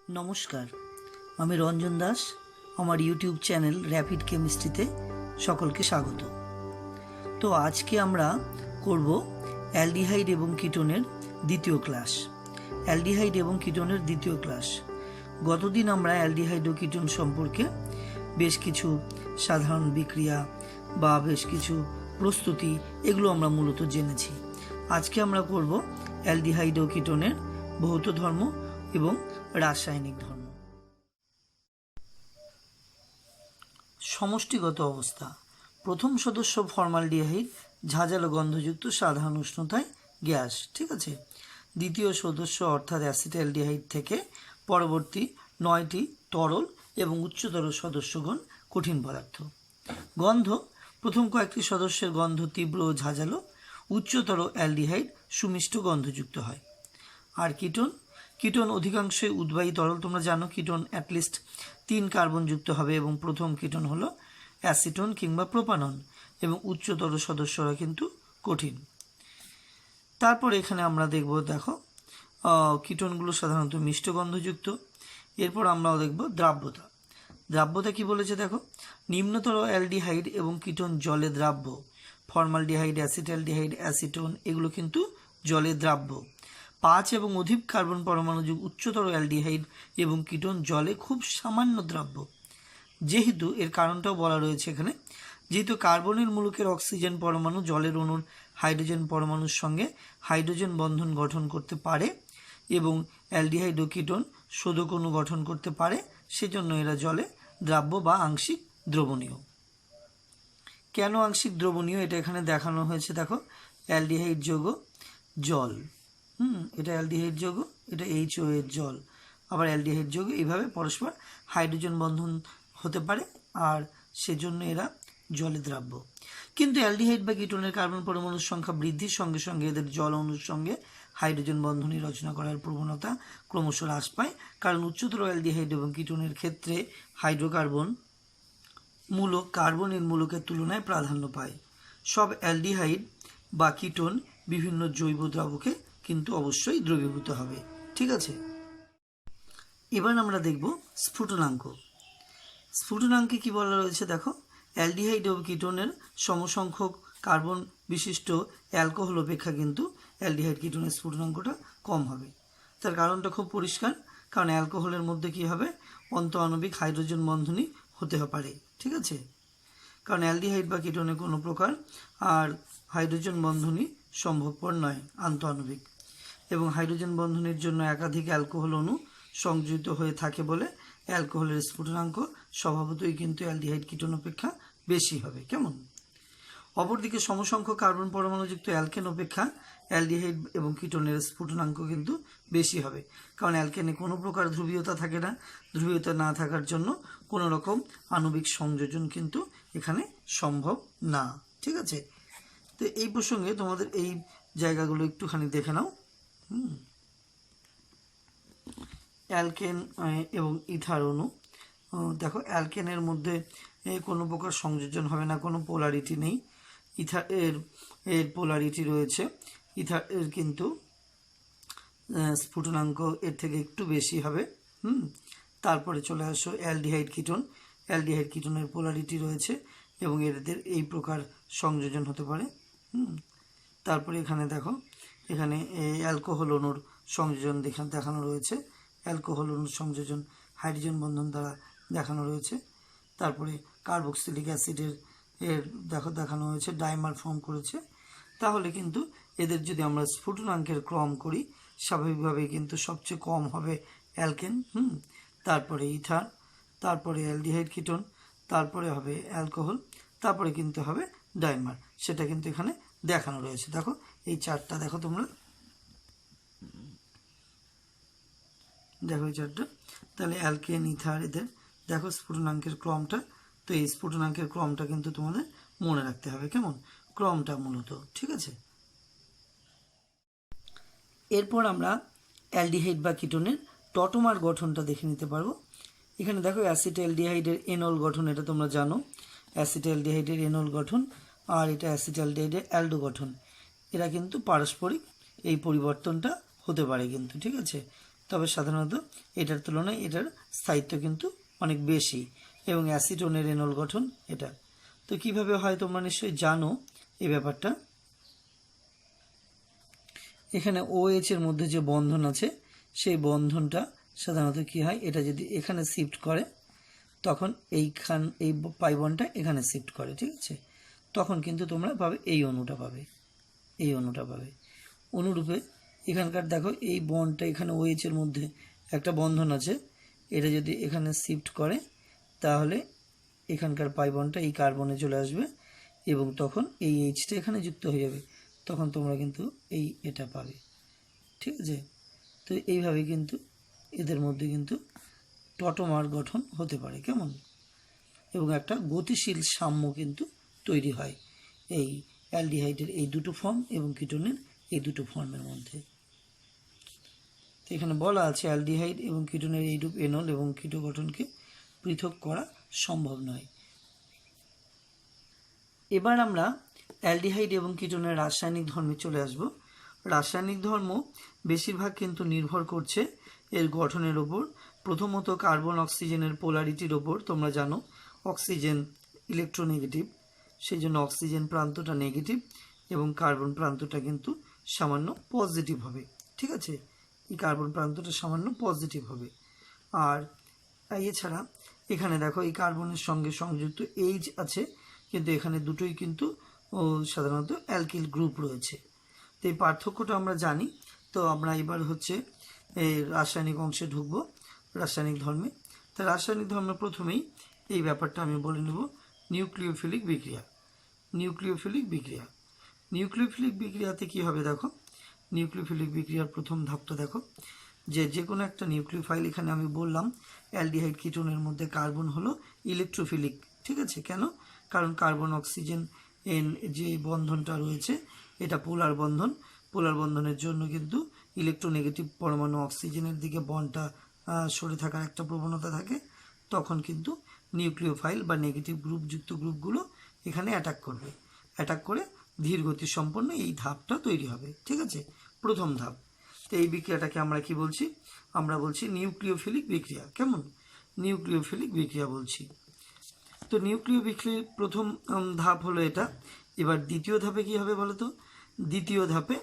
নমস্কার, আমি রঞ্জন দাস। আমার ইউটিউব চ্যানেল র্যাপিড কেমিস্ট্রিতে সকলকে স্বাগত। তো আজকে আমরা করব অ্যালডিহাইড এবং কিটোনের দ্বিতীয় ক্লাস। অ্যালডিহাইড এবং কিটোনের দ্বিতীয় ক্লাস। গতদিন আমরা অ্যালডিহাইড ও কিটোন সম্পর্কে বেশ কিছু সাধারণ বিক্রিয়া বা বেশ কিছু প্রস্তুতি এগুলো আমরা মূলত জেনেছি। আজকে আমরা করব অ্যালডিহাইড ও কিটোনের ভৌত ধর্ম এবং রাসায়নিক ধর্ম। সমষ্টিগত অবস্থা। প্রথম সদস্য ফর্মালডিহাইড ঝাঁঝালো গন্ধযুক্ত সাধারণ উষ্ণতায় গ্যাস, ঠিক আছে। দ্বিতীয় সদস্য অর্থাৎ অ্যাসিটালডিহাইড থেকে পরবর্তী 9টি তরল এবং উচ্চতর সদস্যগণ কঠিন পদার্থ। গন্ধ। প্রথম কয়েকটি সদস্যের গন্ধ তীব্র ও ঝাঁঝালো, উচ্চতর অ্যালডিহাইড সুমিষ্ট গন্ধযুক্ত হয়। আর কিটোন। কিটোন অধিকাংশই উদ্বায়ী তরল। তোমরা জানো কিটোন অ্যাটলিস্ট 3 কার্বনযুক্ত হবে এবং প্রথম কিটোন হলো অ্যাসিটোন কিংবা প্রোপানন এবং উচ্চতর সদস্যরা কিন্তু কঠিন। তারপর এখানে আমরা দেখো কিটোনগুলো সাধারণত মিষ্ট গন্ধযুক্ত। এরপর আমরাও দেখব দ্রাব্যতা। দ্রাব্যতা কি বলেছে দেখো, নিম্নতর অ্যালডিহাইড এবং কিটোন জলে দ্রাব্য। ফর্মালডিহাইড, অ্যাসিটালডিহাইড, অ্যাসিটোন এগুলো কিন্তু জলে দ্রাব্য। 5 এবং অধিক কার্বন পরমাণুযুক্ত উচ্চতর অ্যালডিহাইড এবং কিটোন জলে খুব সামান্য দ্রাব্য। যেহেতু এর কারণটাও বলা রয়েছে এখানে, যেহেতু কার্বনের মূলকের অক্সিজেন পরমাণু জলের অণুর হাইড্রোজেন পরমাণুর সঙ্গে হাইড্রোজেন বন্ধন গঠন করতে পারে এবং অ্যালডিহাইড ও কিটোন শোধক অণু গঠন করতে পারে, সেজন্য এরা জলে দ্রাব্য বা আংশিক দ্রবণীয়। কেন আংশিক দ্রবণীয় এটা এখানে দেখানো হয়েছে দেখো, অ্যালডিহাইড যৌগ জল, এটা অ্যালডিহাইড যৌগ, এটা HO এর জল, আবার অ্যালডিহাইড যৌগ এইভাবে পরস্পর হাইড্রোজেন বন্ধন হতে পারে আর সেজন্য এরা জলে দ্রাব্য। কিন্তু অ্যালডিহাইড বা কিটোনের কার্বন পরমাণুর সংখ্যা বৃদ্ধির সঙ্গে সঙ্গে এদের জল অণুর সঙ্গে হাইড্রোজেন বন্ধনী রচনা করার প্রবণতা ক্রমশ হ্রাস পায়, কারণ উচ্চতর অ্যালডিহাইড এবং কিটোনের ক্ষেত্রে হাইড্রোকার্বন মূলক কার্বনের মূলকের তুলনায় প্রাধান্য পায়। সব অ্যালডিহাইড বা কিটোন বিভিন্ন জৈব দ্রাবকে কিন্তু অবশ্যই দ্রবীভূত হবে, ঠিক আছে। এবার আমরা দেখব স্ফুটনাঙ্ক। স্ফুটনাঙ্কে কি বলা রয়েছে দেখো, অ্যালডিহাইড ও কিটোনের সমসংখ্যক কার্বন বিশিষ্ট অ্যালকোহল অপেক্ষা কিন্তু অ্যালডিহাইড কিটোনের স্ফুটনাঙ্কটা কম হবে। তার কারণটা খুব পরিষ্কার, কারণ অ্যালকোহলের মধ্যে কি হবে, অন্তঃআণবিক হাইড্রোজেন বন্ধনী হতে পারে, ঠিক আছে। কারণ অ্যালডিহাইড বা কিটোনে কোনো প্রকার আর হাইড্রোজেন বন্ধনী সম্ভবপর নয় আন্তঃআণবিক, এবং হাইড্রোজেন বন্ধনের জন্য একাধিক অ্যালকোহল অণু সংযোজিত হয়ে থাকে বলে অ্যালকোহলের স্ফুটনাঙ্ক স্বভাবতই কিন্তু অ্যালডিহাইড কিটোন অপেক্ষা বেশি হবে, কেমন। অপরদিকে সমসংখ্যক কার্বন পরমাণুযুক্ত অ্যালকেন অপেক্ষা অ্যালডিহাইড এবং কিটোনের স্ফুটনাঙ্ক কিন্তু বেশি হবে, কারণ অ্যালকেনে কোনো প্রকার ধ্রুবীয়তা থাকে না। ধ্রুবীয়তা না থাকার জন্য কোনো রকম আণবিক সংযোজন কিন্তু এখানে সম্ভব না, ঠিক আছে। তো এই প্রসঙ্গে তোমাদের এই জায়গাগুলো একটুখানি দেখে নাও। অ্যালকেন এবং ইথার অণু, দেখো অ্যালকেনের মধ্যে কোনো প্রকার সংযোজন হবে না, কোনো পোলারিটি নেই। ইথার এর পোলারিটি রয়েছে, ইথার এর কিন্তু স্ফুটনাঙ্ক এর থেকে একটু বেশি হবে। তারপরে চলে আসো অ্যালডিহাইড কিটোন। অ্যালডিহাইড কিটোনের পোলারিটি রয়েছে এবং এদের এই প্রকার সংযোজন হতে পারে। তারপরে এখানে দেখো, এখানে অ্যালকোহল অণুর সংযোজন দেখানো রয়েছে। অ্যালকোহল অণুর সংযোজন হাইড্রোজেন বন্ধন দ্বারা দেখানো রয়েছে। তারপরে কার্বক্সিলিক অ্যাসিডের দেখানো হয়েছে, ডাইমার ফর্ম করেছে। তাহলে কিন্তু এদের যদি আমরা স্ফুটনাঙ্কের ক্রম করি, স্বাভাবিকভাবেই কিন্তু সবচেয়ে কম হবে অ্যালকেন, তারপরে ইথার, তারপরে অ্যালডিহাইড কিটোন, তারপরে হবে অ্যালকোহল, তারপরে কিন্তু হবে ডাইমার। সেটা কিন্তু এখানে দেখানো রয়েছে। দেখো এই চারটা দেখো তোমরা, দেখো এই চারটা। তাহলে অ্যালকেন, ইথার এদের দেখো স্ফুটনাঙ্কের ক্রমটা। তো এই স্ফুটনাঙ্কের ক্রমটা কিন্তু তোমাদের মনে রাখতে হবে, কেমন, ক্রমটা মূলত, ঠিক আছে। এরপর আমরা অ্যালডিহাইড বা কিটোনের টটোমার গঠনটা দেখে নিতে পারবো। এখানে দেখো অ্যাসিটালডিহাইডের এনল গঠন, এটা তোমরা জানো। অ্যাসিটালডিহাইডের এনল গঠন আর এটা অ্যাসিটালডিহাইডের অ্যালডো গঠন। এরা কিন্তু পারস্পরিক এই পরিবর্তনটা হতে পারে কিন্তু, ঠিক আছে। তবে সাধারণত এটার তুলনায় এটার স্থায়িত্ব কিন্তু অনেক বেশি এবং অ্যাসিটোনের রেনল গঠন এটা। তো কিভাবে হয় তোমরা নিশ্চয়ই জানো এই ব্যাপারটা। এখানে OH এর মধ্যে যে বন্ধন আছে সেই বন্ধনটা সাধারণত কি হয়, এটা যদি এখানে শিফট করে তখন এই পাই বন্ডটা এখানে শিফট করে, ঠিক আছে, তখন কিন্তু তোমরা পাবে এই অণুটা পাবে, এই অণুটা পাবে। অনুরূপে এখানকার দেখো এই বন্ডটা এখানে OH এর মধ্যে একটা বন্ধন আছে, এটা যদি এখানে শিফট করে তাহলে এখানকার পাই বন্ডটা এই কার্বনে চলে আসবে এবং তখন এই এইচটা এখানে যুক্ত হয়ে যাবে, তখন তোমরা কিন্তু এটা পাবে, ঠিক আছে। তো এইভাবে কিন্তু এদের মধ্যে কিন্তু টটোমার গঠন হতে পারে, কেমন, এবং একটা গতিশীল সাম্য কিন্তু তৈরি হয় এই অ্যালডিহাইডের এই দুটো ফর্ম এবং কিটোনের এই দুটো ফর্মের মধ্যে। তো এখানে বলা আছে অ্যালডিহাইড এবং কিটোনের এইরূপ এনল এবং কিটো গঠনকে পৃথক করা সম্ভব নয়। এবার আমরা অ্যালডিহাইড এবং কিটোনের রাসায়নিক ধর্মে চলে আসব। রাসায়নিক ধর্ম বেশিরভাগ কিন্তু নির্ভর করছে এর গঠনের ওপর। প্রথমত কার্বন অক্সিজেনের পোলারিটির ওপর। তোমরা জানো অক্সিজেন ইলেকট্রোনেগেটিভ, সেই জন্য অক্সিজেন প্রান্তটা নেগেটিভ এবং কার্বন প্রান্তটা কিন্তু সামান্য পজিটিভ হবে, ঠিক আছে, এই কার্বন প্রান্তটা সামান্য পজিটিভ হবে। আর এছাড়া এখানে দেখো এই কার্বনের সঙ্গে সংযুক্ত এইচ আছে, কিন্তু এখানে দুটোই কিন্তু সাধারণত অ্যালকিল গ্রুপ রয়েছে। তো এই পার্থক্যটা আমরা জানি। তো আমরা এবার হচ্ছে এই রাসায়নিক অংশে ঢুকবো, রাসায়নিক ধর্মে। তা রাসায়নিক ধর্মে প্রথমেই এই ব্যাপারটা আমি বলে নেব, নিউক্লিওফিলিক বিক্রিয়া। নিউক্লিওফিলিক বিক্রিয়া, নিউক্লিওফিলিক বিক্রিয়াতে কী হবে দেখো, নিউক্লিওফিলিক বিক্রিয়ার প্রথম ধাপটা দেখো, যে কোনো একটা নিউক্লিওফাইল, এখানে আমি বললাম অ্যালডিহাইড কিটোনের মধ্যে কার্বন হলো ইলেকট্রোফিলিক, ঠিক আছে, কেন, কারণ কার্বন অক্সিজেন যে বন্ধনটা রয়েছে এটা পোলার বন্ধন। পোলার বন্ধনের জন্য কিন্তু ইলেকট্রোনেগেটিভ পরমাণু অক্সিজেনের দিকে বন্ডটা সরে থাকার একটা প্রবণতা থাকে, তখন কিন্তু নিউক্লিওফাইল বা নেগেটিভ গ্রুপযুক্ত গ্রুপগুলো এখানে অ্যাটাক করবে, অ্যাটাক করে ধীর গতি সম্পন্ন এই ধাপটা তৈরি হবে, ঠিক আছে, প্রথম ধাপ। তো এই বিক্রিয়াটাকে আমরা কি বলছি, আমরা বলছি নিউক্লিওফিলিক বিক্রিয়া, কেমন, নিউক্লিওফিলিক বিক্রিয়া বলছি। তো নিউক্লিয় বিক্রিয়ার প্রথম ধাপ হলো এটা। এবার দ্বিতীয় ধাপে কি হবে বলো তো, দ্বিতীয় ধাপে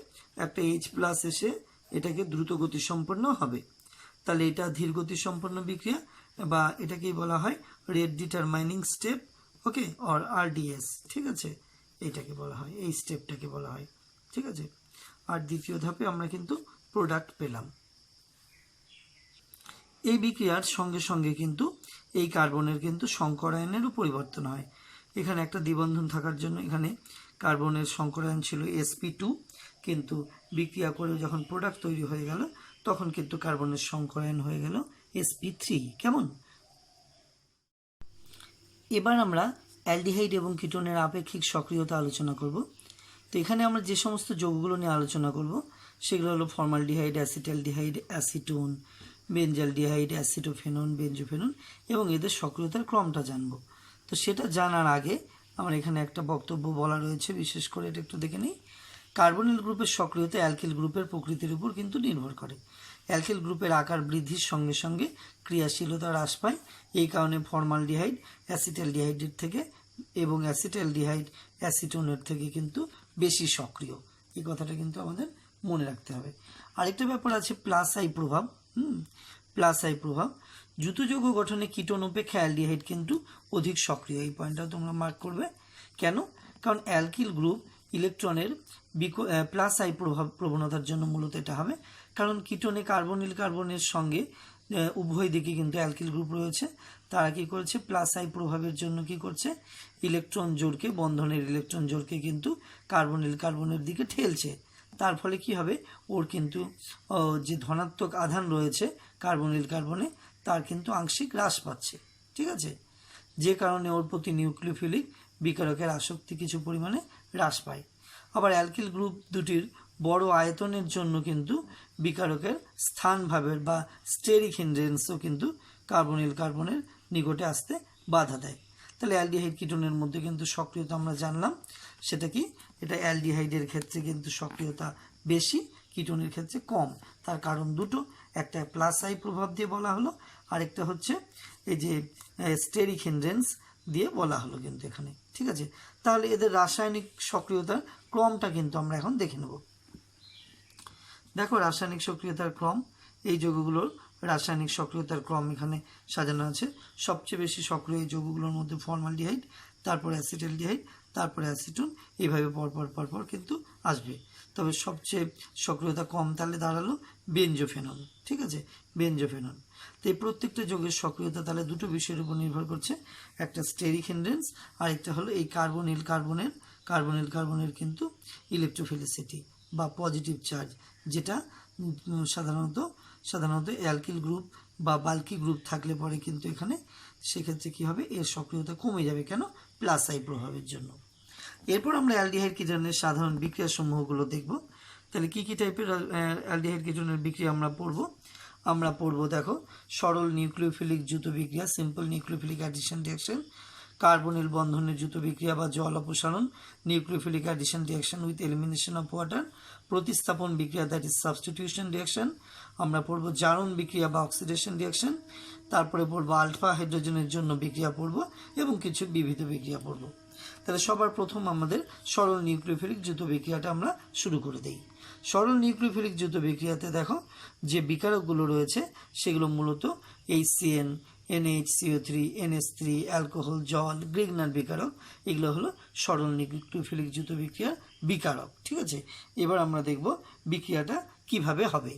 একটা H+ এসে এটাকে দ্রুত গতি সম্পন্ন হবে, তাহলে এটা ধীর গতি সম্পন্ন বিক্রিয়া বা এটাকেই বলা হয় rate determining step, okay, or RDS, ঠিক আছে, এইটাকে বলা হয়, এই স্টেপটাকে বলা হয়, ঠিক আছে। আর দ্বিতীয় ধাপে আমরা কিন্তু প্রোডাক্ট পেলাম। এই বিক্রিয়ার সঙ্গে সঙ্গে কিন্তু এই কার্বনের কিন্তু সংকরায়নেরও পরিবর্তন হয়। এখানে একটা দ্বিবন্ধন থাকার জন্য এখানে কার্বনের সংকরায়ন ছিল sp2, কিন্তু বিক্রিয়া করে যখন প্রোডাক্ট তৈরি হয়ে গেল তখন কিন্তু কার্বনের সংকরায়ন হয়ে গেল sp3, কেমন। এবার আমরা অ্যালডিহাইড এবং কিটোনের আপেক্ষিক সক্রিয়তা আলোচনা করব। তো এখানে আমরা যে সমস্ত যৌগগুলো নিয়ে আলোচনা করব সেগুলো হলো formaldehyde, acetaldehyde, acetone, benzaldehyde, acetophenone, benzophenone, এবং এদের সক্রিয়তার ক্রমটা জানব। তো সেটা জানার আগে আমার এখানে একটা বক্তব্য বলা রয়েছে, বিশেষ করে এটা একটু দেখে নিই। কার্বনিল গ্রুপের সক্রিয়তা অ্যালকিল গ্রুপের প্রকৃতির উপর কিন্তু নির্ভর করে। অ্যালকিল গ্রুপের আকার বৃদ্ধির সঙ্গে সঙ্গে ক্রিয়াশীলতা হ্রাস পায়, এই কারণে ফর্মালডিহাইড অ্যাসিটালডিহাইডের থেকে এবং অ্যাসিটালডিহাইড অ্যাসিটোনের থেকে কিন্তু বেশি সক্রিয়, এই কথাটা কিন্তু আমাদের মনে রাখতে হবে। আরেকটা ব্যাপার আছে প্লাস আই প্রভাব। প্লাস আই প্রভাব, দ্রুত যৌগ গঠনে কিটোন অপেক্ষা অ্যালডিহাইড কিন্তু অধিক সক্রিয়, এই পয়েন্টটাও তোমরা মার্ক করবে। কেন, কারণ অ্যালকিল গ্রুপ ইলেকট্রনের প্লাস আই প্রবণতার জন্য মূলত এটা হবে, কারণ কিটোনে কার্বনিল কার্বনের সঙ্গে উভয় দিকে কিন্তু অ্যালকিল গ্রুপ রয়েছে, তারা কি করেছে প্লাস আই প্রভাবের জন্য কি করছে, ইলেকট্রন জোড়কে, বন্ধনের ইলেকট্রন জোড়কে কিন্তু কার্বনিল কার্বনের দিকে ঠেলছে। তার ফলে কি হবে, ওর কিন্তু যে ধনাত্মক আধান রয়েছে কার্বনিল কার্বনে তার কিন্তু আংশিক হ্রাস পাচ্ছে, ঠিক আছে, যে কারণে ওর প্রতি নিউক্লিওফিলিক বিকারকের আসক্তি কিছু পরিমাণে হ্রাস পায়। আবার অ্যালকিল গ্রুপ দুটির বড় আয়তনের জন্য কিন্তু বিকারকের স্থানভাবের বা স্টেরিক হিন্ড্রেন্সও কিন্তু কার্বনিল কার্বনের নিকটে আসতে বাধা দেয়। তাহলে অ্যালডিহাইড কিটোনের মধ্যে কিন্তু সক্রিয়তা আমরা জানলাম, সেটা কি, এটা অ্যালডিহাইডের ক্ষেত্রে কিন্তু সক্রিয়তা বেশি, কিটোনের ক্ষেত্রে কম। তার কারণ দুটো, একটা প্লাস আই প্রভাব দিয়ে বলা হলো, আরেকটা হচ্ছে এই যে স্টেরিক হিন্ড্রেন্স দিয়ে বলা হলো কিন্তু এখানে, ঠিক আছে। তাহলে এদের রাসায়নিক সক্রিয়তার ক্রমটা কিন্তু আমরা এখন দেখে নেব। দেখো রাসায়নিক সক্রিয়তার ক্রম, এই যৌগগুলোর রাসায়নিক সক্রিয়তার ক্রম এখানে সাজানো আছে। সবচেয়ে বেশি সক্রিয় এই যৌগগুলোর মধ্যে ফর্মালডিহাইড, তারপরে অ্যাসিটালডিহাইড, তারপরে অ্যাসিটোন, এইভাবে পরপর কিন্তু আসবে। তবে সবচেয়ে সক্রিয়তা কম তাহলে দাঁড়ালো বেনজোফেনল, ঠিক আছে, বেনজোফেনল। তো এই প্রত্যেকটা যৌগের সক্রিয়তা তাহলে দুটো বিষয়ের উপর নির্ভর করছে, একটা স্টেরিক হিন্ড্রেন্স আর একটা হলো এই কার্বনিল কার্বনের কিন্তু ইলেকট্রোফিলিসিটি বা পজিটিভ চার্জ, যেটা সাধারণত অ্যালকিল গ্রুপ বা বাল্কি গ্রুপ থাকলে পরে কিন্তু এখানে সেক্ষেত্রে কী হবে, এর সক্রিয়তা কমে যাবে। কেন? প্লাস আই প্রভাবের জন্য। এরপর আমরা অ্যালডিহাইড কিটোনের সাধারণ বিক্রিয়া সমূহগুলো দেখব। তাহলে কী কী টাইপের অ্যালডিহাইড কিটোনের বিক্রিয়া আমরা পড়ব দেখো, সরল নিউক্লিওফিলিক দ্রুত বিক্রিয়া, simple nucleophilic addition reaction, carbonyl বন্ধনের দ্রুত বিক্রিয়া বা জল অপসারণ, nucleophilic addition reaction with elimination of water, প্রতিস্থাপন বিক্রিয়া দ্যাট ইজ সাবস্টিটিউশন রিঅ্যাকশন, আমরা পড়ব জারণ বিক্রিয়া বা অক্সিডেশন রিঅ্যাকশন, তারপরে পড়ব আলফা হাইড্রোজেনের জন্য বিক্রিয়া পড়ব এবং কিছু বিবিধ বিক্রিয়া পড়ব। তাহলে সবার প্রথম আমাদের সরল নিউক্লিওফিলিক দ্রুত বিক্রিয়াটা আমরা শুরু করে দিই। সরল নিউক্লিওফিলিক দ্রুত বিক্রিয়াতে দেখো যে বিকারকগুলো রয়েছে সেগুলো মূলত HCN, NaHCO3, NH3, অ্যালকোহল, জল, গ্রিগনার বিকারক, এগুলো হলো সরল নিউক্লিওফিলিক দ্রুত বিক্রিয়ার বিকারক, ঠিক আছে। এবার আমরা দেখব বিক্রিয়াটা কিভাবে হবে।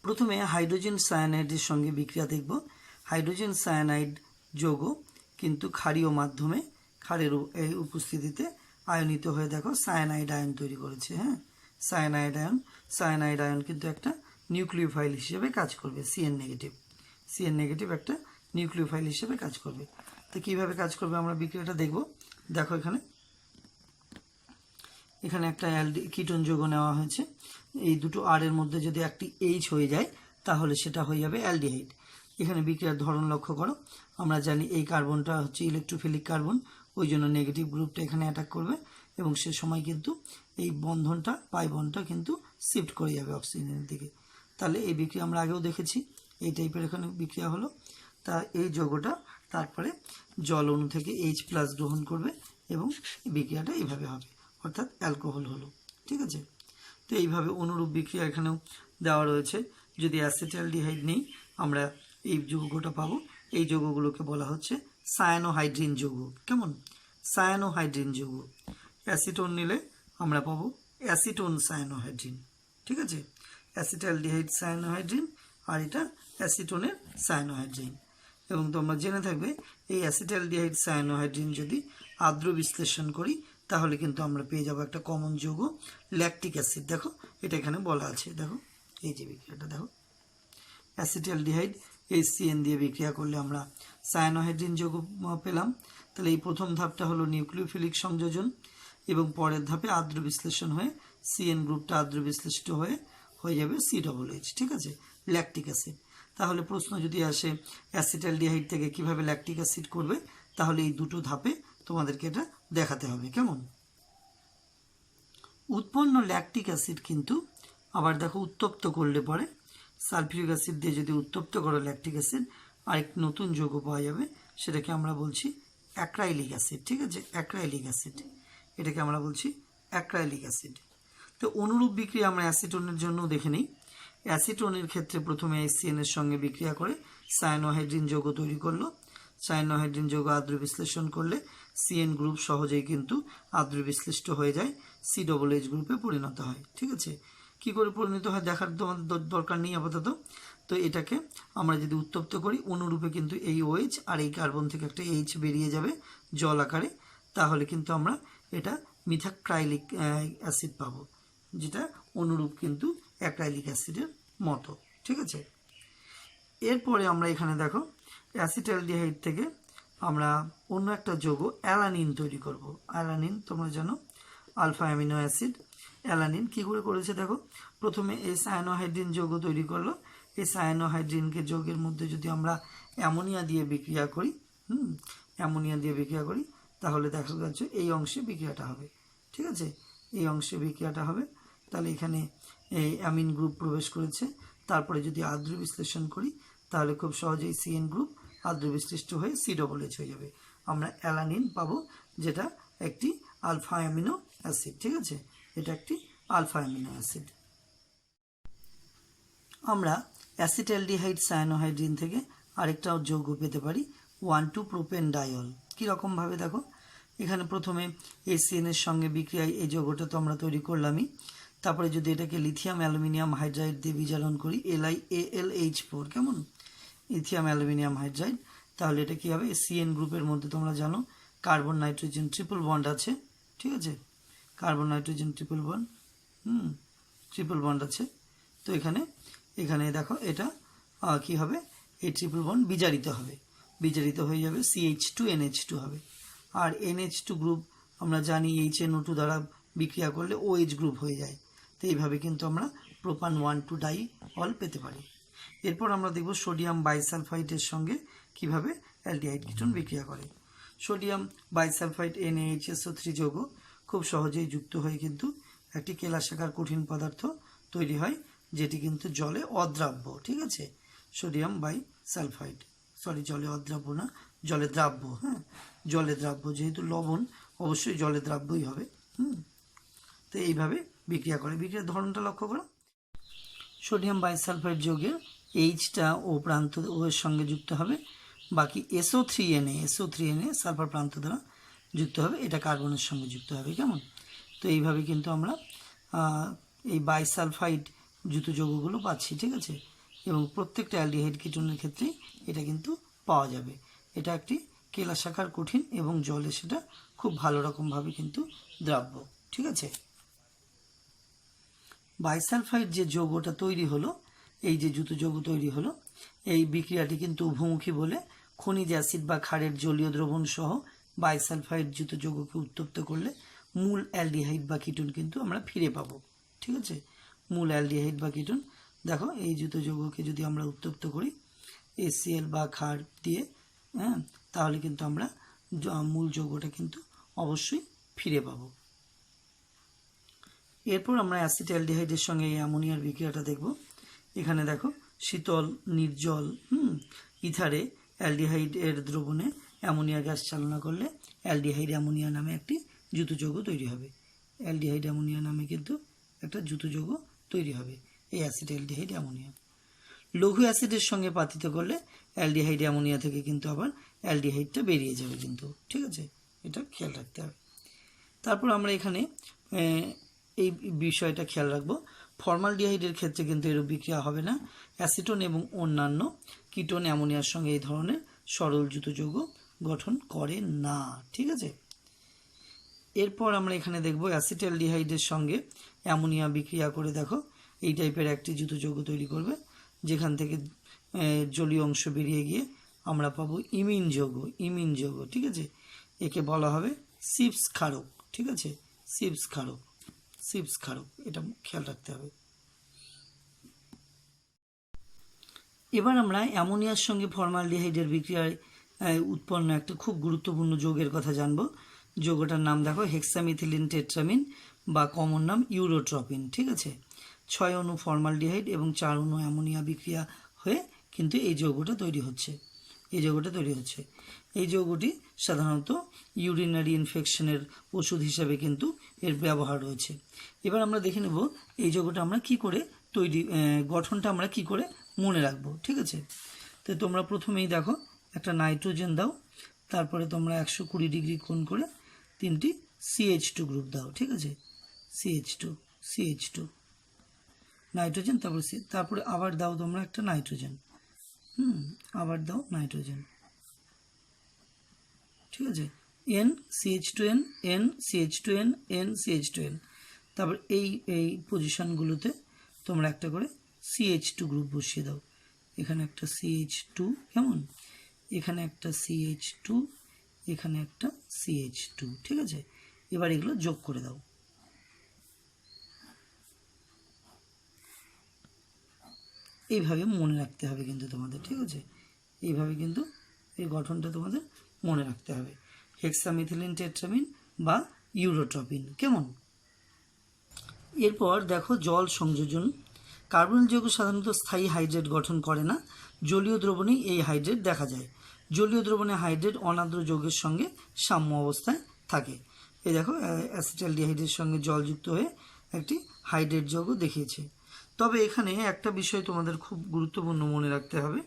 প্রথমে হাইড্রোজেন সায়ানাইডের সঙ্গে বিক্রিয়া দেখব। হাইড্রোজেন সায়ানাইড যৌগ কিন্তু ক্ষারীয় মাধ্যমে ক্ষারের এই উপস্থিতিতে আয়নিত হয়ে দেখো সায়ানাইড আয়ন তৈরি করেছে। হ্যাঁ, সায়ানাইড আয়ন কিন্তু একটা নিউক্লিওফাইল হিসেবে কাজ করবে, সিএন নেগেটিভ একটা নিউক্লিওফাইল হিসেবে কাজ করবে। তো কীভাবে কাজ করবে আমরা বিক্রিয়াটা দেখব। দেখো এখানে একটা কিটোন যৌগ নেওয়া হয়েছে, এই দুটো আর এর মধ্যে যদি একটি এইচ হয়ে যায় তাহলে সেটা হয়ে যাবে অ্যালডিহাইড। এখানে বিক্রিয়ার ধরন লক্ষ্য করো, আমরা জানি এই কার্বনটা হচ্ছে ইলেকট্রোফিলিক কার্বন, ওই জন্য নেগেটিভ গ্রুপটা এখানে অ্যাটাক করবে এবং সে সময় কিন্তু এই বন্ধনটা পাই বন্ধনটা কিন্তু শিফট করে যাবে অক্সিজেনের দিকে। তাহলে এই বিক্রিয়া আমরা আগেও দেখেছি, এই টাইপের এখানে বিক্রিয়া হলো। তা এই যৌগটা তারপরে জল অণু থেকে H+ গ্রহণ করবে এবং বিক্রিয়াটা এইভাবে হবে, অর্থাৎ অ্যালকোহল হলো, ঠিক আছে। তো এইভাবে অনুরূপ বিক্রিয়া এখানেও দেওয়া রয়েছে। যদি অ্যাসিটালডিহাইড নেই আমরা এই যৌগটা পাবো, এই যৌগগুলোকে বলা হচ্ছে সায়ানোহাইড্রিন যৌগ। কেমন? সায়ানোহাইড্রিন যৌগ। অ্যাসিটোন নিলে আমরা পাবো অ্যাসিটোন সায়ানোহাইড্রিন, ঠিক আছে। অ্যাসিটালডিহাইড সায়ানোহাইড্রিন আর এটা অ্যাসিটোনের সায়ানোহাইড্রিন। এবং তোমরা জেনে থাকবে এই অ্যাসিটালডিহাইড সায়ানোহাইড্রিন যদি আর্দ্র বিশ্লেষণ করি তাহলে কিন্তু আমরা পেয়ে যাবো একটা কমন যৌগ ল্যাকটিক অ্যাসিড। দেখো এটা এখানে বলা আছে, দেখো এই যে বিক্রিয়াটা দেখো, অ্যাসিটালডিহাইড HCN দিয়ে বিক্রিয়া করলে আমরা সায়ানোহাইড্রিন যৌগ পেলাম। তাহলে এই প্রথম ধাপটা হলো নিউক্লিওফিলিক সংযোজন এবং পরের ধাপে আর্দ্র বিশ্লেষণ হয়ে CN গ্রুপটা আর্দ্র বিশ্লেষিত হয়ে যাবে COOH, ঠিক আছে, ল্যাকটিক অ্যাসিড। তাহলে প্রশ্ন যদি আসে অ্যাসিটালডিহাইড থেকে কিভাবে ল্যাকটিক অ্যাসিড করবে, তাহলে এই দুটো ধাপে তোমাদেরকে এটা দেখাতে হবে। কেমন? উৎপন্ন ল্যাকটিক অ্যাসিড কিন্তু আবার দেখো উত্তপ্ত করলে পরে সালফিউরিক অ্যাসিড দিয়ে যদি উত্তপ্ত করো ল্যাকটিক অ্যাসিড, আরেক নতুন যৌগ পাওয়া যাবে, সেটাকে আমরা বলছি অ্যাক্রাইলিক অ্যাসিড, ঠিক আছে, অ্যাক্রাইলিক অ্যাসিড, এটাকে আমরা বলছি অ্যাক্রাইলিক অ্যাসিড। তো অনুরূপ বিক্রিয়া আমরা অ্যাসিটোনের জন্য দেখে নিই। অ্যাসিটোনের ক্ষেত্রে প্রথমে HCN এর সঙ্গে বিক্রিয়া করে সায়ানোহাইড্রিন যৌগ তৈরি করলো। সায়ানোহাইড্রিন যৌগ আর্দ্র বিশ্লেষণ করলে CN গ্রুপ সহজেই কিন্তু আর্দ্র বিশ্লিষ্ট হয়ে যায়, COOH গ্রুপে পরিণত হয়, ঠিক আছে। কী করে পরিণত হয় দেখার তোমাদের দরকার নেই আপাতত। তো এটাকে আমরা যদি উত্তপ্ত করি অনুরূপে কিন্তু এই OH আর এই কার্বন থেকে একটা H বেরিয়ে যাবে জল আকারে, তাহলে কিন্তু আমরা এটা মিথাক্রাইলিক অ্যাসিড পাবো, যেটা অনুরূপ কিন্তু অ্যাক্রাইলিক অ্যাসিডের মতো, ঠিক আছে। এরপরে আমরা এখানে দেখো অ্যাসিটালডিহাইড থেকে আমরা অন্য একটা যৌগ অ্যালানিন তৈরি করব। অ্যালানিন তোমরা জানো আলফা অ্যামিনো অ্যাসিড। অ্যালানিন কী করে করেছে দেখো, প্রথমে এই সায়ানোহাইড্রিন যৌগ তৈরি করলো। এই সায়ানোহাইড্রিনকে যৌগের মধ্যে যদি আমরা অ্যামোনিয়া দিয়ে বিক্রিয়া করি তাহলে দেখা যাচ্ছে এই অংশে বিক্রিয়াটা হবে, ঠিক আছে, এই অংশে বিক্রিয়াটা হবে। তাহলে এখানে এই অ্যামিন গ্রুপ প্রবেশ করেছে। তারপরে যদি আদ্র বিশ্লেষণ করি তাহলে খুব সহজেই সিএন গ্রুপ আদ্র বিশ্লিষ্ট হয়ে COOH হয়ে যাবে। আমরা অ্যালানিন পাবো, যেটা একটি আলফা অ্যামিনো অ্যাসিড। ঠিক আছে, এটা একটি আলফা অ্যামিনো অ্যাসিড। আমরা অ্যাসিটালডিহাইড সায়ানোহাইড্রিন থেকে আরেকটা যৌগ পেতে পারি 1,2-প্রোপেনডাইল। কীরকমভাবে দেখো, এখানে প্রথমে ACN এর সঙ্গে বিক্রিয়ায় এই যৌগটা তো আমরা তৈরি করলামই। তারপরে যদি এটাকে লিথিয়াম অ্যালুমিনিয়াম হাইড্রাইড দিয়ে বিজারণ করি LiAlH4, কেমন, লিথিয়াম অ্যালুমিনিয়াম হাইড্রাইড, তাহলে এটা কী হবে, CN গ্রুপের মধ্যে তোমরা জানো কার্বন নাইট্রোজেন ট্রিপল বন্ড আছে। ঠিক আছে, কার্বন নাইট্রোজেন ট্রিপল বন্ড আছে। তো এখানে দেখো এটা কি হবে, এই ট্রিপল বন্ড বিজারিত হয়ে যাবে, CH2NH2 হবে। আর NH2 গ্রুপ আমরা জানি HNO2 দ্বারা বিক্রিয়া করলে OH গ্রুপ হয়ে যায়। তো এইভাবে কিন্তু আমরা প্রোপান 1,2-ডাইঅল পেতে পারি। এরপর আমরা দেখব সোডিয়াম বাইসালফাইডের সঙ্গে কিভাবে অ্যালডিহাইড কিটোন বিক্রিয়া করে। সোডিয়াম বাইসালফাইড NaHSO3 যৌগ খুব সহজেই যুক্ত হয়ে কিন্তু একটি কেলাসাকার কঠিন পদার্থ তৈরি হয়, যেটি কিন্তু জলে অদ্রাব্য। ঠিক আছে, সোডিয়াম বাইসালফাইড, জলে অদ্রাব্য না, জলে দ্রাব্য। হ্যাঁ, জলে দ্রাব্য, যেহেতু লবণ অবশ্যই জলে দ্রাব্যই হবে। তো এইভাবে বিক্রিয়া করে। বিক্রিয়ার ধরনটা লক্ষ্য করো, সোডিয়াম বাইসালফাইড যৌগের এইচটা ও প্রান্ত ও এর সঙ্গে যুক্ত হবে, বাকি SO3Na সালফার প্রান্ত দ্বারা যুক্ত হবে, এটা কার্বনের সঙ্গে যুক্ত হবে। কেমন, তো এইভাবে কিন্তু আমরা এই বাইসালফাইড যুক্ত যৌগগুলো পাচ্ছি। ঠিক আছে, এবং প্রত্যেকটা অ্যালডিহাইড কিটোনের ক্ষেত্রে এটা কিন্তু পাওয়া যাবে। এটা একটি কেলাসাকার কঠিন এবং জলে সেটা খুব ভালো রকমভাবে কিন্তু দ্রাব্য। ঠিক আছে, বাইসালফাইড যে যৌগটা তৈরি হলো, এই যে যুত যৌগ তৈরি হলো, এই বিক্রিয়াটি কিন্তু উভমুখী বলে খনিজ অ্যাসিড বা ক্ষারের জলীয় দ্রবণ সহ বাইসালফাইড যুত যৌগকে উত্তপ্ত করলে মূল অ্যালডিহাইড বা কিটোন কিন্তু আমরা ফিরে পাবো। ঠিক আছে, মূল অ্যালডিহাইড বা কিটোন, দেখো এই যুত যৌগকে যদি আমরা উত্তপ্ত করি HCl বা ক্ষার দিয়ে, হ্যাঁ, তাহলে কিন্তু আমরা মূল যৌগটা কিন্তু অবশ্যই ফিরে পাবো। এরপর আমরা অ্যাসিটালডিহাইডের সঙ্গে এই অ্যামোনিয়ার বিক্রিয়াটা দেখব। এখানে দেখো শীতল নির্জল ইথারে অ্যালডিহাইড এর দ্রবণে অ্যামোনিয়া গ্যাস চালনা করলে অ্যালডিহাইড অ্যামোনিয়া নামে একটি যুত যৌগ তৈরি হবে। অ্যালডিহাইড অ্যামোনিয়া নামে কিন্তু একটা যুত যৌগ তৈরি হবে, এই অ্যাসিটালডিহাইড অ্যামোনিয়া। লঘু অ্যাসিডের সঙ্গে পাতিত করলে অ্যালডিহাইড অ্যামোনিয়া থেকে কিন্তু আবার অ্যালডিহাইডটা বেরিয়ে যাবে কিন্তু। ঠিক আছে, এটা খেয়াল রাখতে হবে। তারপর আমরা এখানে এই বিষয়টা খেয়াল রাখবো, ফর্মালডিহাইডের ক্ষেত্রে কিন্তু এরূপ বিক্রিয়া হবে না। অ্যাসিটোন এবং অন্যান্য কিটোন অ্যামোনিয়ার সঙ্গে এই ধরনের সরল যুত যৌগ গঠন করে না। ঠিক আছে, এরপর আমরা এখানে দেখব অ্যাসিটালডিহাইডের সঙ্গে অ্যামোনিয়া বিক্রিয়া করে দেখো এই টাইপের একটি যুত যৌগ তৈরি করবে, যেখান থেকে জলীয় অংশ বেরিয়ে গিয়ে আমরা পাবো ইমিন যৌগ। ঠিক আছে, একে বলা হবে সিপস ক্ষারক। ঠিক আছে, সিপস ক্ষারক, এটা খেয়াল রাখতে হবে। এবার আমরা অ্যামোনিয়ার সঙ্গে ফর্মালডিহাইডের বিক্রিয়ায় উৎপন্ন একটা খুব গুরুত্বপূর্ণ যৌগের কথা জানবো। যৌগটার নাম দেখো হেক্সামিথিলিন টেট্রামিন বা কমন নাম ইউরোট্রপিন। ঠিক আছে, 6 অণু ফর্মালডিহাইড এবং 4 অণু অ্যামোনিয়া বিক্রিয়া হয়ে কিন্তু এই যৌগটা তৈরি হচ্ছে। এই যৌগটি সাধারণত ইউরিনারি ইনফেকশনের ওষুধ হিসাবে কিন্তু এর ব্যবহার রয়েছে। এবার আমরা দেখে নেব এই যৌগটা আমরা কি করে গঠনটা আমরা কি করে মনে রাখবো। ঠিক আছে, তো তোমরা প্রথমেই দেখো একটা নাইট্রোজেন দাও, তারপরে তোমরা 120 ডিগ্রি কোণ করে 3টি CH2 গ্রুপ দাও। ঠিক আছে, CH2 নাইট্রোজেন, তারপরে আবার দাও তোমরা একটা নাইট্রোজেন, আবার দাও নাইট্রোজেন। ঠিক আছে, NCH2n NCH2n NCH2n, তারপর এই পজিশনগুলোতে তোমরা একটা করে CH2 গ্রুপ বসিয়ে দাও। এখানে একটা CH2, কেমন, এখানে একটা CH2, এখানে একটা CH2। ঠিক আছে, এবার এগুলো যোগ করে দাও। এইভাবে মনে রাখতে হবে কিন্তু তোমাদের। ঠিক আছে, এইভাবে কিন্তু এই গঠনটা তোমাদের মনে রাখতে হবে, হেক্সামিথিলিন টেট্রামিন বা ইউরোট্রপিন। কেমন, এরপর দেখো জল সংযোজন। কার্বনিল যৌগ সাধারণত স্থায়ী হাইড্রেট গঠন করে না, জলীয় দ্রবণেই এই হাইড্রেট দেখা যায়। জলীয় দ্রবণে হাইড্রেট অনার্দ্র যৌগের সঙ্গে সাম্য অবস্থায় থাকে। এই দেখো অ্যাসিটালডিহাইডের সঙ্গে জল যুক্ত হয়ে একটি হাইড্রেট যৌগ দেখিয়েছে। তবে এখানে একটা বিষয় তোমাদের খুব গুরুত্বপূর্ণ মনে রাখতে হবে,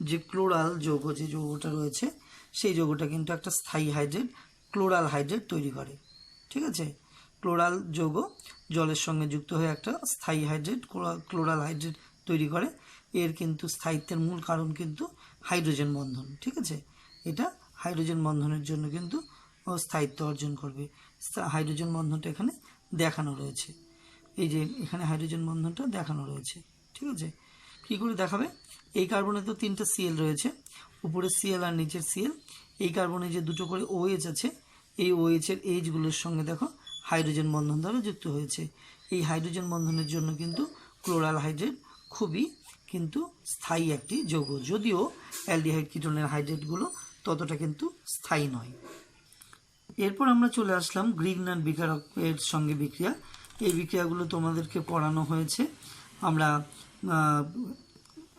যে ক্লোরাল যৌগ যে যৌগটা রয়েছে সেই যৌগটা কিন্তু একটা স্থায়ী হাইড্রেট, ক্লোরাল হাইড্রেট তৈরি করে। ঠিক আছে, ক্লোরাল যৌগ জলের সঙ্গে যুক্ত হয়ে একটা স্থায়ী হাইড্রেট, ক্লোরাল হাইড্রেট তৈরি করে। এর কিন্তু স্থায়িত্বের মূল কারণ কিন্তু হাইড্রোজেন বন্ধন। ঠিক আছে, এটা হাইড্রোজেন বন্ধনের জন্য কিন্তু স্থায়িত্ব অর্জন করবে। হাইড্রোজেন বন্ধনটা এখানে দেখানো রয়েছে, এই যে এখানে হাইড্রোজেন বন্ধনটা দেখানো রয়েছে। ঠিক আছে, কী করে দেখাবে? এই কার্বনে তো 3টা সিএল রয়েছে, উপরে সিএল আর নিচের সিএল। এই কার্বনে যে 2টো করে OH আছে, এই OH-এর এইচগুলোর সঙ্গে দেখো হাইড্রোজেন বন্ধন দ্বারা যুক্ত হয়েছে। এই হাইড্রোজেন বন্ধনের জন্য কিন্তু ক্লোরাল হাইড্রেট খুবই কিন্তু স্থায়ী একটি যৌগ, যদিও অ্যালডিহাইড কিটোনের হাইড্রেটগুলো ততটা কিন্তু স্থায়ী নয়। এরপর আমরা চলে আসলাম গ্রিগনার বিকারকের সঙ্গে বিক্রিয়া। এই বিক্রিয়াগুলো তোমাদেরকে পড়ানো হয়েছে। আমরা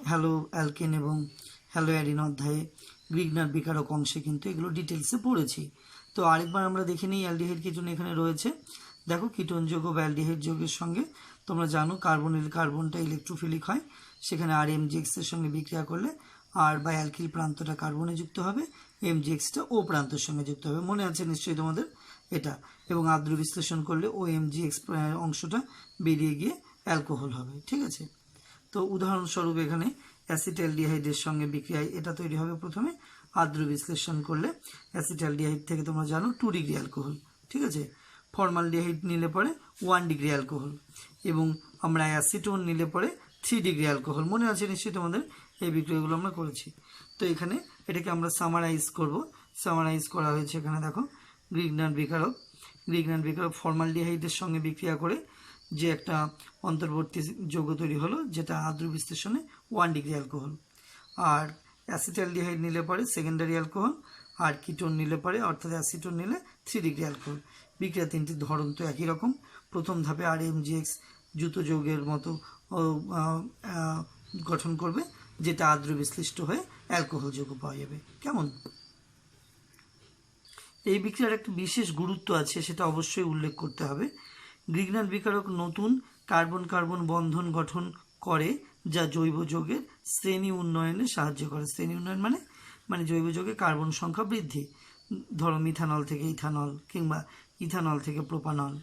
হ্যালো অ্যালকেন এবং হ্যালো অ্যাডিন অধ্যায়ে গ্রিগনার বিকারক অংশে কিন্তু এগুলো ডিটেলসে পড়েছি। তো আরেকবার আমরা দেখে নিই অ্যালডিহাইড কিটোন এখানে রয়েছে। দেখো কিটোন যৌগ বা অ্যালডিহাইড যৌগের সঙ্গে তোমরা জানো কার্বনটা ইলেকট্রোফিলিক হয়, সেখানে RMgx এর সঙ্গে বিক্রিয়া করলে আর বা অ্যালকিল প্রান্তটা কার্বনে যুক্ত হবে, MgX-টা ও প্রান্তের সঙ্গে যুক্ত হবে, মনে আছে নিশ্চয়ই তোমাদের এটা। এবং আদ্র বিশ্লেষণ করলে MgX অংশটা বেরিয়ে গিয়ে অ্যালকোহল হবে। ঠিক আছে, তো উদাহরণস্বরূপ এখানে অ্যাসিটালডিহাইডের সঙ্গে বিক্রিয়ায় এটা তৈরি হবে। প্রথমে আদ্র বিশ্লেষণ করলে অ্যাসিটালডিহাইড থেকে তোমরা জানো 2 ডিগ্রি অ্যালকোহল। ঠিক আছে, ফর্মালডিহাইড নিলে পরে 1 ডিগ্রি অ্যালকোহল, এবং আমরা অ্যাসিটোন নিলে পরে 3 ডিগ্রি অ্যালকোহল। মনে আছে নিশ্চয়ই তোমাদের, এই বিক্রিয়াগুলো আমরা করেছি। তো এখানে এটাকে আমরা সামারাইজ করব। সামারাইজ করা হয়েছে এখানে দেখো গ্রিগনার বিকারক ফর্মালডিহাইডের সঙ্গে বিক্রিয়া করে যে একটা অন্তর্বর্তী যৌগ তৈরি হলো, যেটা আদ্র বিশ্লেষণে 1 ডিগ্রি অ্যালকোহল। আর অ্যাসিটালডিহাইড নিলে পরে সেকেন্ডারি অ্যালকোহল, আর কিটোন নিলে পরে অর্থাৎ অ্যাসিটোন নিলে 3 ডিগ্রি অ্যালকোহল। বিক্রিয়া 3টির ধরন তো একই রকম। প্রথম ধাপে RMgX যুত যৌগের মতো গঠন করবে, যেটা আদ্র বিশ্লিষ্ট হয়ে অ্যালকোহল যৌগ পাওয়া যাবে। কেমন? এই বিক্রিয়ার একটা বিশেষ গুরুত্ব আছে, সেটা অবশ্যই উল্লেখ করতে হবে। গ্রিগনার বিকারক নতুন কার্বন কার্বন বন্ধন গঠন করে, যা জৈব যৌগের শ্রেণী উন্নয়নে সাহায্য করে। শ্রেণী উন্নয়ন মানে জৈব যৌগে কার্বন সংখ্যা বৃদ্ধি। ধরো মিথানল থেকে ইথানল কিংবা ইথানল থেকে প্রোপানল,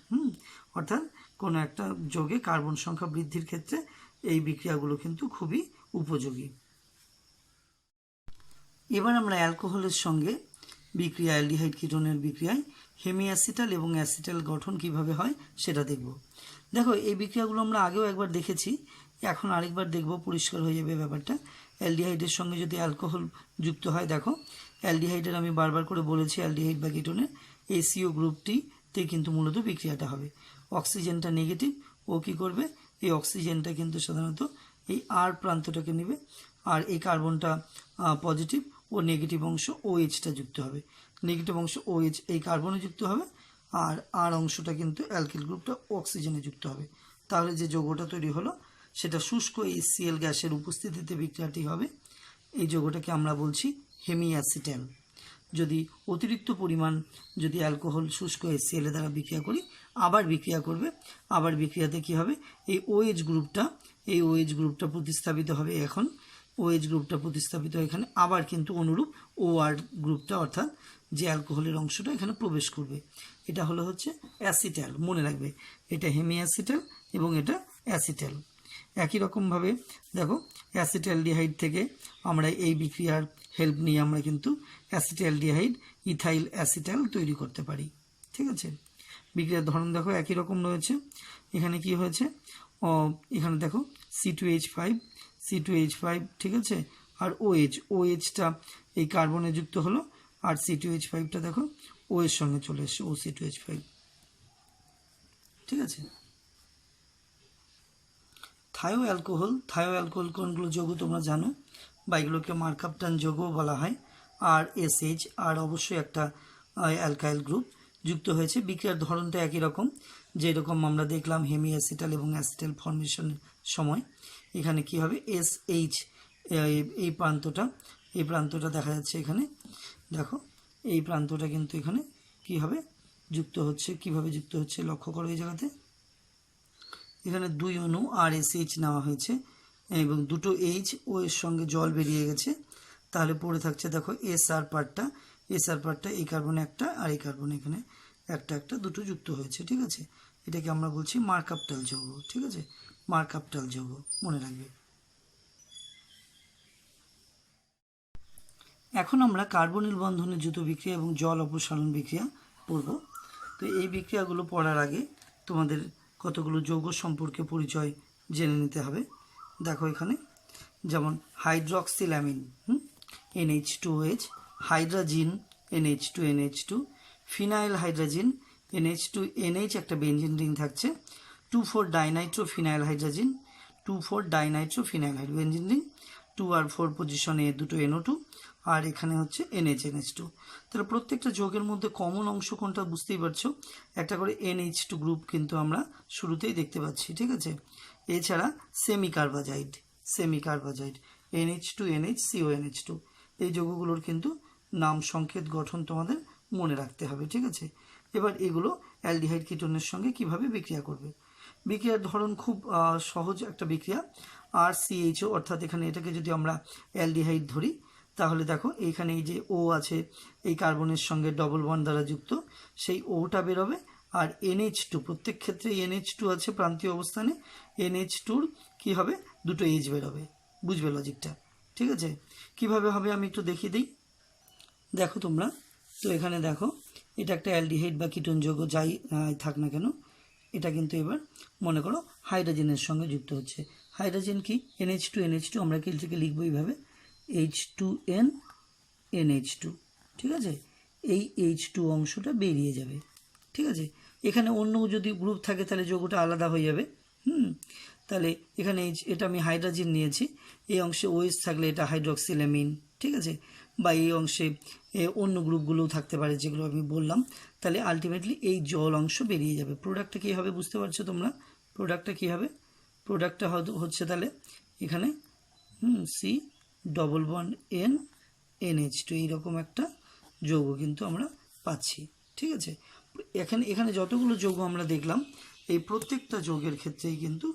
অর্থাৎ কোনো একটা যৌগে কার্বন সংখ্যা বৃদ্ধির ক্ষেত্রে এই বিক্রিয়াগুলো কিন্তু খুবই উপযোগী। এবার আমরা অ্যালকোহলের সঙ্গে বিক্রিয়া, অ্যালডিহাইড কিটোনের বিক্রিয়ায় হেমিঅ্যাসিটাল এবং অ্যাসিটাল গঠন কিভাবে হয় সেটা দেখব। দেখো এই বিক্রিয়াগুলো আমরা আগেও একবার দেখেছি, এখন আরেকবার দেখব, পরিষ্কার হয়ে যাবে ব্যাপারটা। অ্যালডিহাইডের সঙ্গে যদি অ্যালকোহল যুক্ত হয়, দেখো অ্যালডিহাইডের আমি বারবার করে বলেছি অ্যালডিহাইড বা কিটোনের ACO গ্রুপটিতে কিন্তু মূলত বিক্রিয়াটা হবে। অক্সিজেনটা নেগেটিভ, ও কী করবে, এই অক্সিজেনটা কিন্তু সাধারণত এই R প্রান্তটাকে নেবে, আর এই কার্বনটা পজিটিভ, ও নেগেটিভ অংশ OH-টা যুক্ত হবে। নেগেটিভ অংশ OH এই কার্বনে যুক্ত হবে, আর R অংশটা কিন্তু অ্যালকিল গ্রুপটা অক্সিজেনে যুক্ত হবে। তাহলে যে যৌগটা তৈরি হলো সেটা শুষ্ক HCl গ্যাসের উপস্থিতিতে বিক্রিয়াটি হবে। এই যৌগটাকে আমরা বলছি হেমিঅ্যাসিটাল। যদি অতিরিক্ত পরিমাণ যদি অ্যালকোহল শুষ্ক HCl এর দ্বারা বিক্রিয়া করি, আবার বিক্রিয়া করবে, আবার বিক্রিয়াতে কী হবে, এই OH গ্রুপটা প্রতিস্থাপিত হবে। এখন OH গ্রুপটা প্রতিস্থাপিত এখানে আবার কিন্তু অনুরূপ OR গ্রুপটা, অর্থাৎ যে অ্যালকোহলের অংশটা এখানে প্রবেশ করবে। এটা হচ্ছে অ্যাসিটাল। মনে রাখবে, এটা হেমিঅ্যাসিটাল এবং এটা অ্যাসিটাল। একই রকমভাবে দেখো অ্যাসিটালডিহাইড থেকে আমরা এই বিক্রিয়ার হেল্প নিয়ে আমরা কিন্তু অ্যাসিটালডিহাইড ইথাইল অ্যাসিটাল তৈরি করতে পারি। ঠিক আছে, বিক্রিয়ার ধরন দেখো একই রকম রয়েছে। এখানে কি হয়েছে, এখানে দেখো C2H5, ঠিক আছে, আর OH-টা এই কার্বনে যুক্ত হলো, আর C2H5টা দেখো O এর সঙ্গে চলে এসছে, OC2H5। ঠিক আছে, থায়ো অ্যালকোহল কোনগুলো যৌগ তোমরা জানো, বা এগুলোকে মার্কাপটান যৌগও বলা হয়। আর SH, আর অবশ্যই একটা অ্যালকাইল গ্রুপ যুক্ত হয়েছে। বিক্রিয়ার ধরনটা একই রকম, যেরকম আমরা দেখলাম হেমি অ্যাসিটাল এবং অ্যাসিটাল ফর্মেশনের সময় এখানে কি হবে SH এই প্রান্তটা দেখা যাচ্ছে এখানে। দেখো এই প্রান্তটা কিন্তু এখানে কি হবে যুক্ত হচ্ছে, কিভাবে যুক্ত হচ্ছে লক্ষ্য করো। এই জায়গাতে এখানে 2 অণু RSH নেওয়া হয়েছে এবং দুটো H ও এর সঙ্গে জল বেরিয়ে গেছে, তাহলে পড়ে থাকছে দেখো SR পার্টটা এই কার্বনে একটা আর এই কার্বনে এখানে একটা দুটো যুক্ত হয়েছে। ঠিক আছে, এটাকে আমরা বলছি মার্কাপটাল যৌগ। ঠিক আছে, মার্কাপটাল যৌগ মনে রাখবে। এখন আমরা কার্বনিল বন্ধনের যুত বিক্রিয়া এবং জল অপসারণ বিক্রিয়া পড়ব। তো এই বিক্রিয়াগুলো পড়ার আগে তোমাদের কতগুলো যৌগ সম্পর্কে পরিচয় জেনে নিতে হবে। দেখো এখানে যেমন হাইড্রক্সিল্যামিন NH2OH, হাইড্রাজিন NH2NH2, ফিনাইল হাইড্রাজিন NH2NH একটা বেঞ্জিন রিং থাকছে, 2,4-ডাইনাইট্রো ফিনাইল হাইড্রাজিন, 2,4-ডাইনাইট্রো ফিনাইল বেঞ্জিন রিং, 2 আর 4 পজিশনে দুটো NO2 আর এখানে হচ্ছে NH2। তাহলে প্রত্যেকটা যৌগের মধ্যে কমন অংশ কোনটা বুঝতেই পারছো, একটা করে NH2 গ্রুপ কিন্তু আমরা শুরুতেই দেখতে পাচ্ছি। ঠিক আছে, এছাড়া সেমি কার্বাজাইড NH2NH CONH2 এই যৌগগুলোর কিন্তু নাম সংকেত গঠন তোমাদের মনে রাখতে হবে। ঠিক আছে, এবার এগুলো অ্যালডিহাইড কিটোনের সঙ্গে কিভাবে বিক্রিয়া করবে। বিক্রিয়ার ধরন খুব সহজ একটা বিক্রিয়া, RCHO অর্থাৎ এখানে এটাকে যদি আমরা অ্যালডিহাইড ধরি তাহলে দেখো এইখানে এই যে O আছে এই কার্বনের সঙ্গে ডবল বন্ড দ্বারা যুক্ত, সেই ওটা বেরোবে আর NH2 প্রত্যেক ক্ষেত্রে NH2 আছে প্রান্তীয় অবস্থানে, NH2-র কী হবে দুটো H বেরোবে। বুঝবে লজিকটা? ঠিক আছে, কিভাবে হবে আমি একটু দেখিয়ে দিই। দেখো তোমরা, তো এখানে দেখো এটা একটা অ্যালডিহাইড বা কিটোন যৌগ যাই থাক না কেন, এটা কিন্তু এবার মনে করো হাইড্রোজেনের সঙ্গে যুক্ত হচ্ছে। হাইড্রোজেন কি NH2NH2, আমরা কি এটাকে লিখবো এইভাবে H2N NH2। ঠিক আছে, এই H2 অংশটা বেরিয়ে যাবে। ঠিক আছে, এখানে অন্য যদি গ্রুপ থাকে তাহলে যৌগটা আলাদা হয়ে যাবে। তাহলে এখানে এটা আমি হাইড্রোজেন নিয়েছি, এই অংশে OH থাকলে এটা হাইড্রক্সিল্যামিন। ঠিক আছে, বা এই অংশে অন্য গ্রুপগুলোও থাকতে পারে যেগুলো আমি বললাম, তাহলে আলটিমেটলি এই জল অংশ বেরিয়ে যাবে। প্রোডাক্টটা কী হবে বুঝতে পারছো তোমরা? প্রোডাক্টটা কী হবে? প্রোডাক্টটা হচ্ছে তাহলে এখানে C+N NH2 এইরকম একটা যৌগ কিন্তু আমরা পাচ্ছি। ঠিক আছে, এখানে যতগুলো যৌগ আমরা দেখলাম এই প্রত্যেকটা যৌগের ক্ষেত্রেই কিন্তু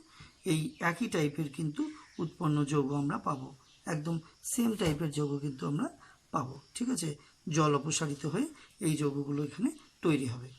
এই একই টাইপের কিন্তু উৎপন্ন যৌগ আমরা পাবো, একদম সেম টাইপের যৌগ কিন্তু আমরা পাবো। ঠিক আছে, জল অপসারিত হয়ে এই যৌগগুলো এখানে তৈরি হবে।